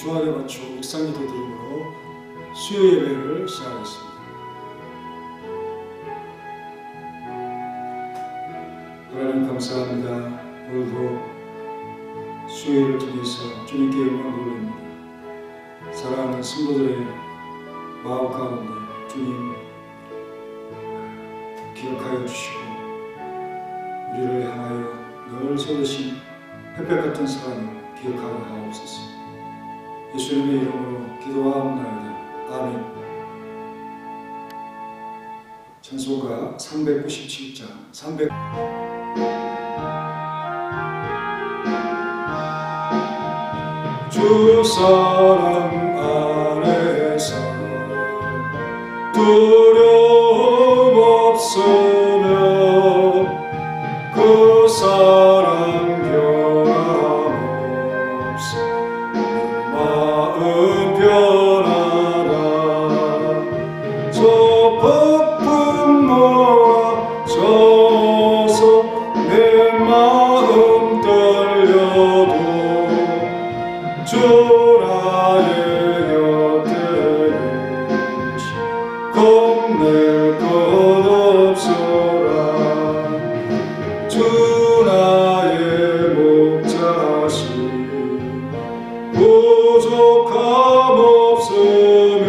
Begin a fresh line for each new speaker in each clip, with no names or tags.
신중하게 맞춰 묵상기도 드림으로 수요 예배를 시작하겠습니다. 하나님 감사합니다. 오늘도 수요일을 통해서 주님께 영광을 돌립니다. 사랑하는 성도들의 마음 가운데 주님 기억하여 주시고 우리를 향하여 늘 쏟으신 햇볕 같은 사랑을 기억하게 하옵소서. 예수님의 이름으로 기도하옵나이다. 아멘. 찬송가 397장 300 주 사랑 안에서 두려움 없으며 그 사랑 변함없어 마음 변하다 저 폭풍 몰아쳐서 내 마음 떨려도 주 나의 곁에 계시 겁낼 것 없어라. 주 나의 목자신 부족함 없으며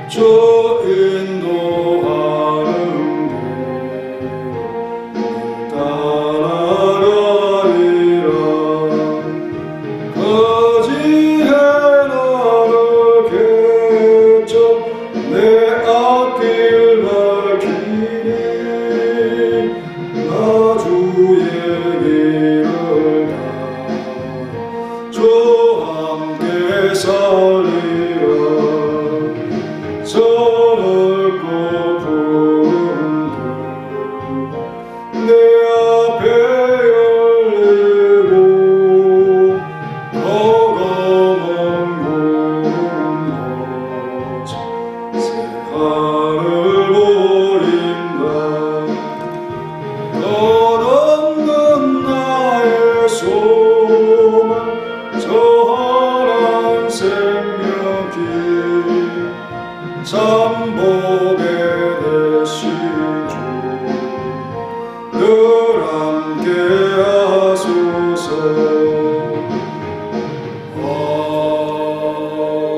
주 인도하는 대로 따라가리라. 거지에 나를 개쳐 내 앞길 밝히니 나 주의 길을 따라 주 함께 살리라. 저 넓고 푸른 길 내 앞에 열리고 거거먼 곳 새하늘 보인다. 끝없는 나의 소망 저 하나님 생명길 참복에 되신 주 늘 함께 하소서.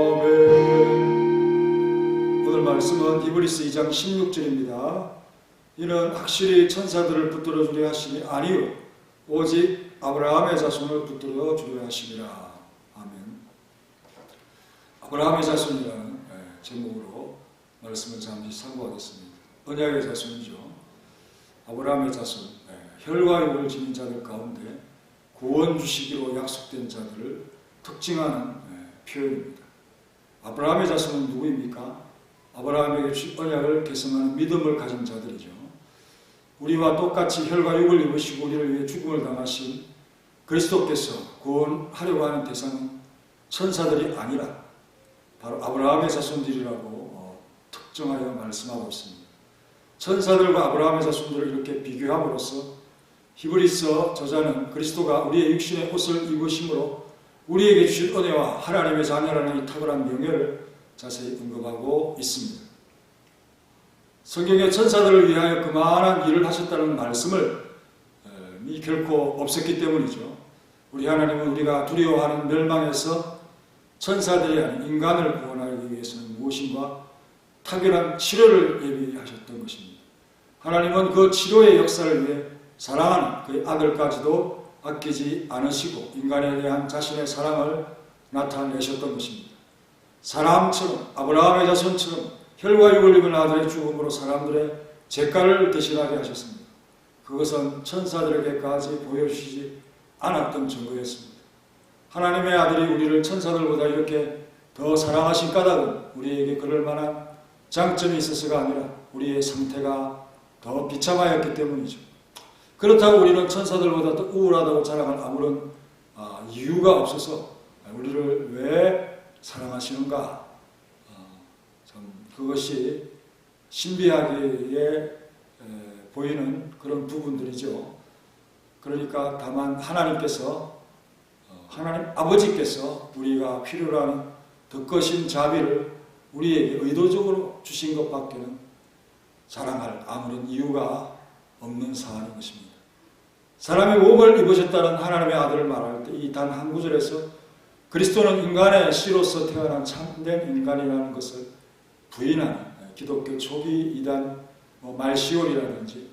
아멘. 오늘 말씀은 히브리서 2장 16절입니다. 이는 확실히 천사들을 붙들어 주려 하시니 아니요 오직 아브라함의 자손을 붙들어 주려 하심이라. 아멘. 아브라함의 자손이라는 제목으로 말씀을 잠시 상고하겠습니다. 언약의 자손이죠. 아브라함의 자손, 혈과 육을 지닌 자들 가운데 구원 주시기로 약속된 자들을 특징하는 표현입니다. 아브라함의 자손은 누구입니까? 아브라함에게 주신 언약을 계승하는 믿음을 가진 자들이죠. 우리와 똑같이 혈과 육을 입으시고 우리를 위해 죽음을 당하신 그리스도께서 구원하려고 하는 대상은 천사들이 아니라 바로 아브라함의 자손들이라고 특정하여 말씀하고 있습니다. 천사들과 아브라함의 자손들을 이렇게 비교함으로써 히브리서 저자는 그리스도가 우리의 육신의 옷을 입으심으로 우리에게 주신 은혜와 하나님의 자녀라는 이 탁월한 명예를 자세히 언급하고 있습니다. 성경에 천사들을 위하여 그만한 일을 하셨다는 말씀을 결코 없었기 때문이죠. 우리 하나님은 우리가 두려워하는 멸망에서 천사들이 아닌 인간을 구원하기 위해서는 무엇인가 탁월한 치료를 예비하셨던 것입니다. 하나님은 그 치료의 역사를 위해 사랑하는 그의 아들까지도 아끼지 않으시고 인간에 대한 자신의 사랑을 나타내셨던 것입니다. 사람처럼 아브라함의 자손처럼 혈과 육을 입은 아들의 죽음으로 사람들의 죄가를 대신하게 하셨습니다. 그것은 천사들에게까지 보여주시지 않았던 증거였습니다. 하나님의 아들이 우리를 천사들보다 이렇게 더 사랑하신 까닭은 우리에게 그럴 만한 장점이 있어서가 아니라 우리의 상태가 더 비참하였기 때문이죠. 그렇다고 우리는 천사들보다 더 우월하다고 자랑할 아무런 이유가 없어서 우리를 왜 사랑하시는가? 참 그것이 신비하게 보이는 그런 부분들이죠. 그러니까 다만 하나님께서 하나님 아버지께서 우리가 필요로 하는 더 크신 자비를 우리에게 의도적으로 주신 것밖에는 자랑할 아무런 이유가 없는 사안인 것입니다. 사람이 몸을 입으셨다는 하나님의 아들을 말할 때 이 단 한 구절에서 그리스도는 인간의 씨로서 태어난 참된 인간이라는 것을 부인하는 기독교 초기 이단 말시올이라든지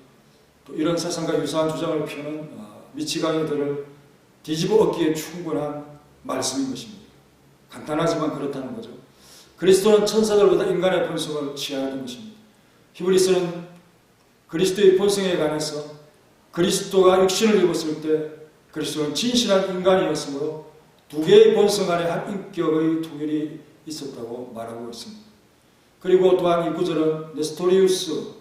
또 이런 세상과 유사한 주장을 펴는 미치광이들을 뒤집어 엎기에 충분한 말씀인 것입니다. 간단하지만 그렇다는 거죠. 그리스도는 천사들보다 인간의 본성을 취하는 것입니다. 히브리서는 그리스도의 본성에 관해서 그리스도가 육신을 입었을 때 그리스도는 진실한 인간이었으므로 두 개의 본성 안에 한 인격의 통일이 있었다고 말하고 있습니다. 그리고 또한 이 구절은 네스토리우스를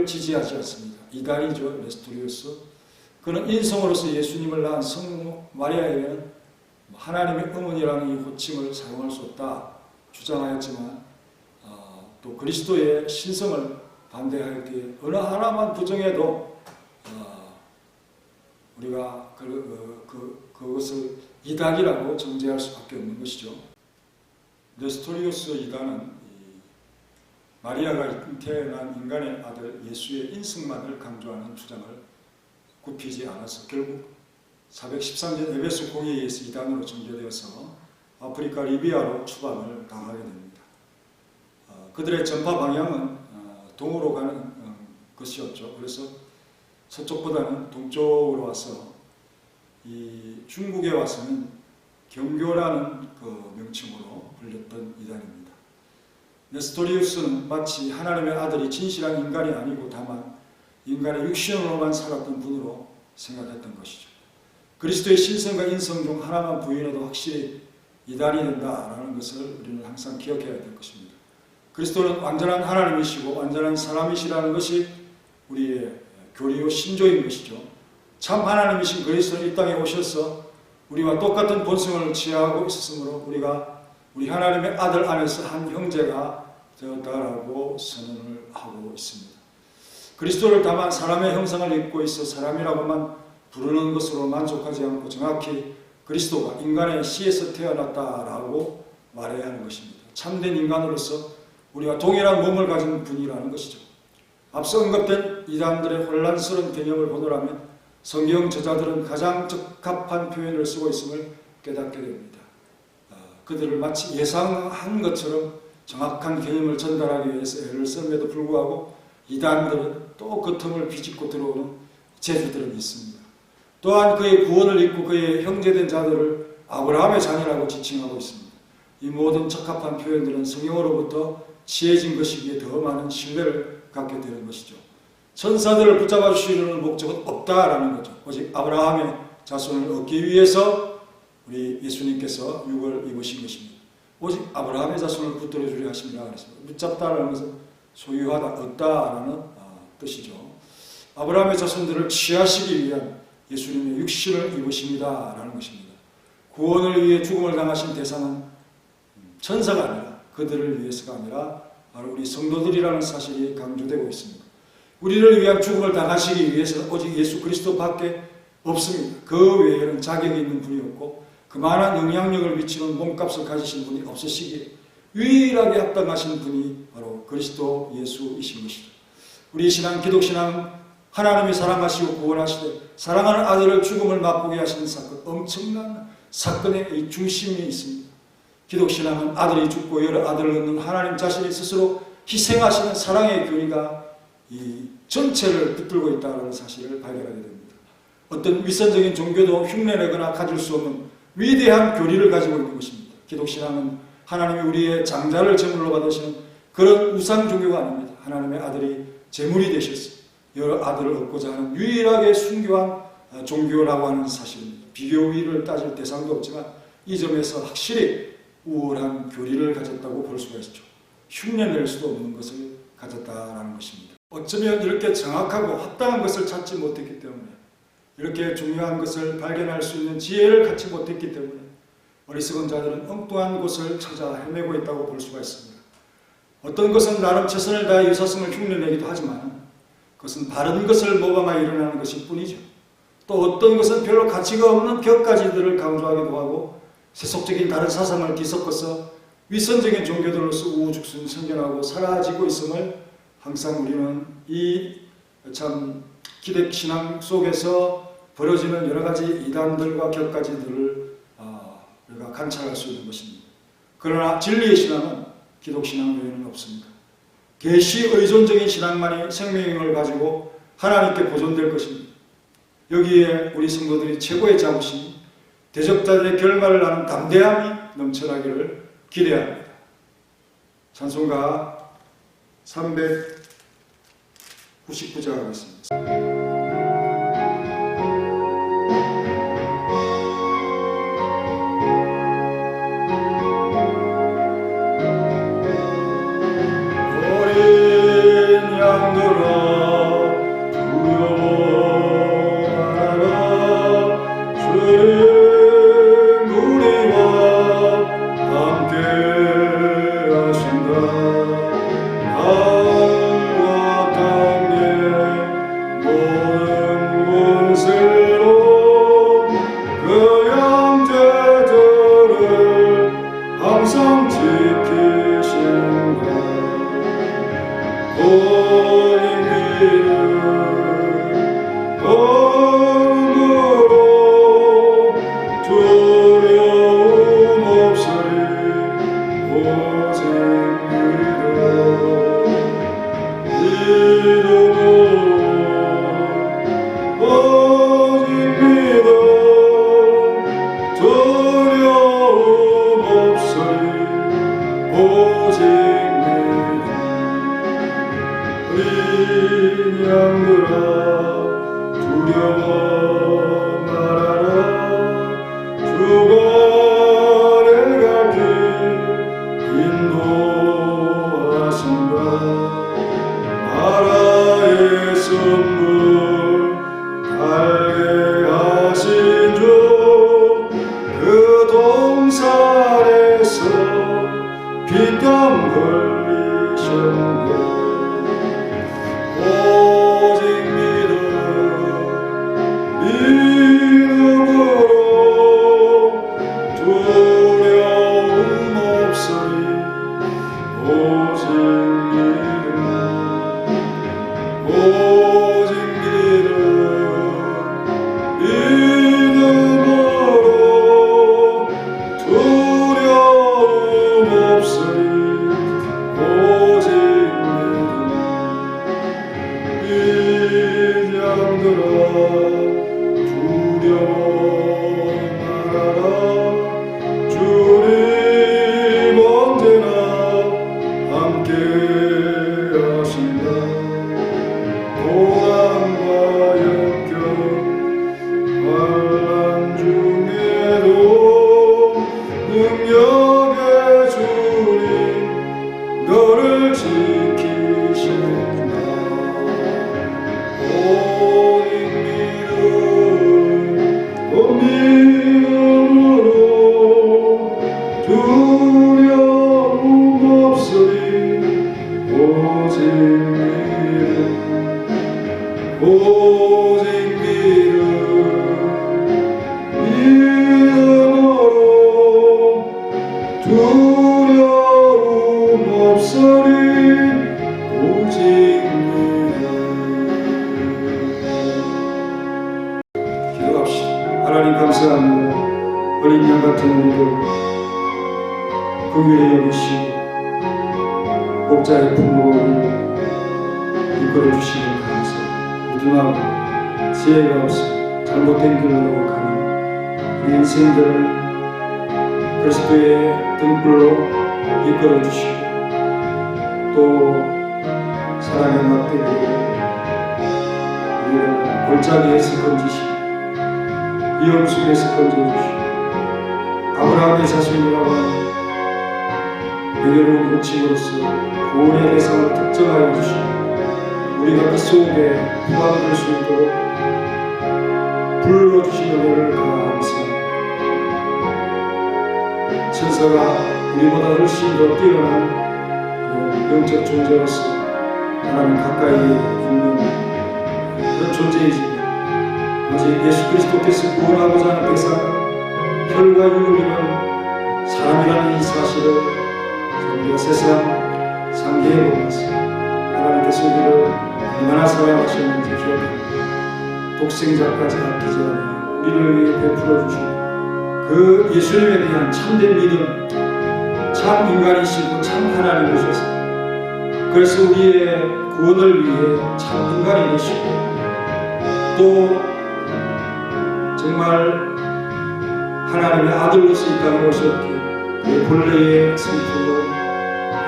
지지하지 않습니다. 이단이죠. 네스토리우스. 그는 인성으로서 예수님을 낳은 성모 마리아에게는 하나님의 어머니라는 이 호칭을 사용할 수 없다 주장하였지만 또 그리스도의 신성을 반대할 때 어느 하나만 부정해도 우리가 그것을 이단이라고 정죄할 수밖에 없는 것이죠. 네스토리우스 이단은 마리아가 태어난 인간의 아들 예수의 인성만을 강조하는 주장을 굽히지 않아서 결국 413년 에베소 공의에 의해서 이단으로 정죄되어서 아프리카 리비아로 추방을 당하게 됩니다. 그들의 전파 방향은 동으로 가는 것이었죠. 그래서 서쪽보다는 동쪽으로 와서 이 중국에 와서는 경교라는 그 명칭으로 불렸던 이단입니다. 네스토리우스는 마치 하나님의 아들이 진실한 인간이 아니고 다만 인간의 육신으로만 살았던 분으로 생각했던 것이죠. 그리스도의 신성과 인성 중 하나만 부인해도 확실히 이단이 된다라는 것을 우리는 항상 기억해야 될 것입니다. 그리스도는 완전한 하나님이시고 완전한 사람이시라는 것이 우리의 교리요 신조인 것이죠. 참 하나님이신 그리스도는 이 땅에 오셔서 우리와 똑같은 본성을 취하고 있었으므로 우리가 우리 하나님의 아들 안에서 한 형제가 되었다라고 선언을 하고 있습니다. 그리스도를 다만 사람의 형상을 입고 있어 사람이라고만 부르는 것으로 만족하지 않고 정확히 그리스도가 인간의 씨에서 태어났다라고 말해야 하는 것입니다. 참된 인간으로서 우리가 동일한 몸을 가진 분이라는 것이죠. 앞서 언급된 이단들의 혼란스러운 개념을 보노라면 성경 저자들은 가장 적합한 표현을 쓰고 있음을 깨닫게 됩니다. 그들을 마치 예상한 것처럼 정확한 개념을 전달하기 위해서 애를 씀에도 불구하고 이단들은 또 그 틈을 비집고 들어오는 재주들은 있습니다. 또한 그의 구원을 입고 그의 형제된 자들을 아브라함의 자녀라고 지칭하고 있습니다. 이 모든 적합한 표현들은 성경으로부터 지혜진 것이기에 더 많은 신뢰를 갖게 되는 것이죠. 천사들을 붙잡아 주시려는 목적은 없다라는 거죠. 오직 아브라함의 자손을 얻기 위해서 우리 예수님께서 육을 입으신 것입니다. 오직 아브라함의 자손을 붙들어 주려 하십니다. 붙잡다라는 것은 소유하다, 얻다라는 뜻이죠. 아브라함의 자손들을 취하시기 위한 예수님의 육신을 입으십니다라는 것입니다. 구원을 위해 죽음을 당하신 대상은 천사가 아니라 그들을 위해서가 아니라 바로 우리 성도들이라는 사실이 강조되고 있습니다. 우리를 위한 죽음을 당하시기 위해서는 오직 예수 그리스도밖에 없습니다. 그 외에는 자격이 있는 분이 없고 그만한 영향력을 미치는 몸값을 가지신 분이 없으시기에 유일하게 합당하신 분이 바로 그리스도 예수이신 것이죠. 우리 신앙, 기독신앙 하나님이 사랑하시고 구원하시되 사랑하는 아들을 죽음을 맛보게 하시는 사건, 엄청난 사건의 이 중심이 있습니다. 기독신앙은 아들이 죽고 여러 아들을 얻는 하나님 자신이 스스로 희생하시는 사랑의 교리가 이 전체를 붙들고 있다는 사실을 발견하게 됩니다. 어떤 위선적인 종교도 흉내내거나 가질 수 없는 위대한 교리를 가지고 있는 것입니다. 기독신앙은 하나님이 우리의 장자를 제물로 받으시는 그런 우상 종교가 아닙니다. 하나님의 아들이 제물이 되셨습니다. 여러 아들을 얻고자 하는 유일하게 순교한 종교라고 하는 사실입니다. 비교위를 따질 대상도 없지만 이 점에서 확실히 우월한 교리를 가졌다고 볼 수가 있죠. 흉내낼 수도 없는 것을 가졌다라는 것입니다. 어쩌면 이렇게 정확하고 합당한 것을 찾지 못했기 때문에 이렇게 중요한 것을 발견할 수 있는 지혜를 갖지 못했기 때문에 어리석은 자들은 엉뚱한 곳을 찾아 헤매고 있다고 볼 수가 있습니다. 어떤 것은 나름 최선을 다해 유사성을 흉내내기도 하지만 그것은 바른 것을 모방하여 일어나는 것일 뿐이죠. 또 어떤 것은 별로 가치가 없는 벽가지들을 강조하기도 하고 세속적인 다른 사상을 뒤섞어서 위선적인 종교들로서 우후죽순 생겨나고 사라지고 있음을 항상 우리는 이 참 기득신앙 속에서 벌어지는 여러 가지 이단들과 격가지들을 우리가 관찰할 수 있는 것입니다. 그러나 진리의 신앙은 기독신앙 외에는 없습니다. 계시 의존적인 신앙만이 생명을 가지고 하나님께 보존될 것입니다. 여기에 우리 성도들이 최고의 자부심, 대적자들의 결말을 아는 담대함이 넘쳐나기를 기대합니다. 찬송가 399절 하겠습니다.
하나님 감사합니다. 어린 양 같은 우리들 긍휼히 여기시고 목자의 품으로 이끌어 주시는 감사, 무등하고 지혜가 없어 잘못된 길로 가는 우리 인생들을 그리스도의 등불로 이끌어 주시고 또 사랑의 막대기로 우리를 골짜기에서 건지시고 위험 속에서 건져주시고 아브라함의 자손이라고 하는 명예로운 호칭으로서 구원의 대상을 특정하여 주시고 우리가 그 속에 부합될 수 있도록 불러주신 은혜를 감사합니다. 천사가 우리보다 훨씬 더 뛰어난 영적 존재로서 하나님 가까이 있는 그런 존재이지만 오직 예수 그리스도께서 구원하고자 하는 대상, 혈과 육을 입은 사람이라는 이 사실을 우리가 세상 상기해 보면서 하나님께서 우리를 얼마나 사랑하셨는지 기억합니다. 독생자까지 아끼지 않아 우리를 위해 베풀어 주신 그 예수님에 대한 참된 믿음, 참 인간이시고 참 하나님이셔서 그래서 우리의 구원을 위해 참 인간이 되시고 또 정말 하나님의 아들로서 이 땅에 오셨기에 그의 본래의 성품을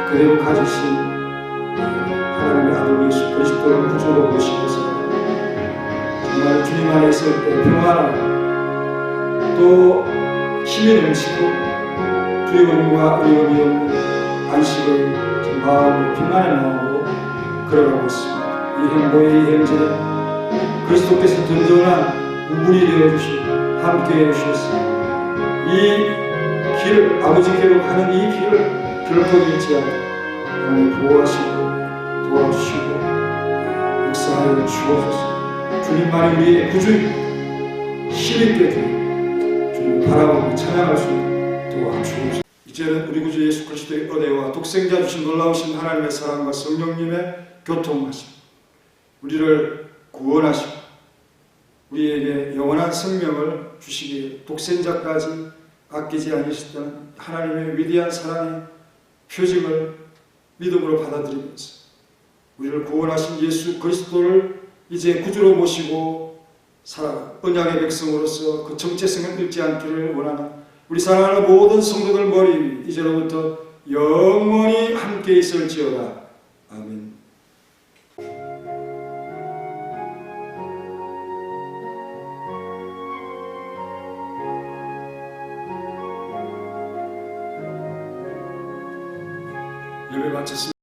그대로 가지신 하나님의 아들 예수 그리스도를 구주로 모시고서 정말 주님 안에 있을 때 평안하고 또 힘이 넘치고 두려움과 어려움이 없는 안식을 마음으로 평안의 마음으로 걸어가고 있습니다. 이 행보의 이 행진은 그리스도께서 든든한 우분이 되어주시고 함께해 주셔서 이 길을 아버지께로 가는 이 길을 결코 잃지 않고 하나님 보호하시고 도와주시고 역사하여 주옵소서. 주님만이 우리의 구주이고 힘있게 되어 주님을 바라보고 찬양할 수 있도록 도와주옵소서. 이제는 우리 구주 예수 그리스도의 은혜와 독생자 주신 놀라우신 하나님의 사랑과 성령님의 교통하심, 우리를 구원하시고 우리에게 영원한 생명을 주시기에 독생자까지 아끼지 않으셨다는 하나님의 위대한 사랑의 표징을 믿음으로 받아들이면서 우리를 구원하신 예수 그리스도를 이제 구주로 모시고 살아가 언약의 백성으로서 그 정체성을 잃지 않기를 원하는 우리 사랑하는 모든 성도들 머리 위 이제로부터 영원히 함께 있을지어다. 아멘. 예배 마쳤습니다.